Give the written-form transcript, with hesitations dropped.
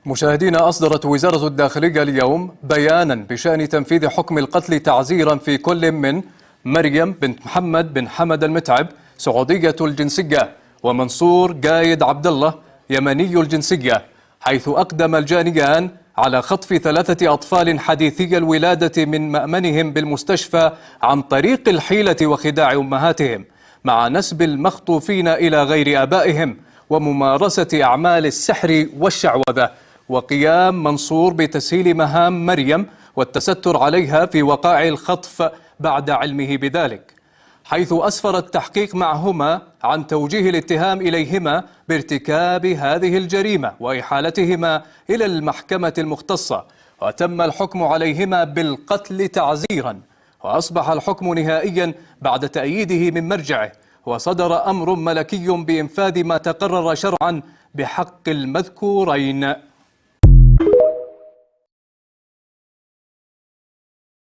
مشاهدينا، أصدرت وزارة الداخلية اليوم بيانا بشأن تنفيذ حكم القتل تعزيرا في كل من مريم بنت محمد بن حمد المتعب سعودية الجنسية ومنصور قايد عبد الله يمني الجنسية، حيث أقدم الجانيان على خطف 3 أطفال حديثي الولادة من مأمنهم بالمستشفى عن طريق الحيلة وخداع أمهاتهم، مع نسب المخطوفين إلى غير آبائهم وممارسة أعمال السحر والشعوذة، وقيام منصور بتسهيل مهام مريم والتستر عليها في وقائع الخطف بعد علمه بذلك، حيث أسفر التحقيق معهما عن توجيه الاتهام إليهما بارتكاب هذه الجريمة وإحالتهما إلى المحكمة المختصة، وتم الحكم عليهما بالقتل تعزيرا، وأصبح الحكم نهائيا بعد تأييده من مرجعه، وصدر أمر ملكي بإنفاذ ما تقرر شرعا بحق المذكورين.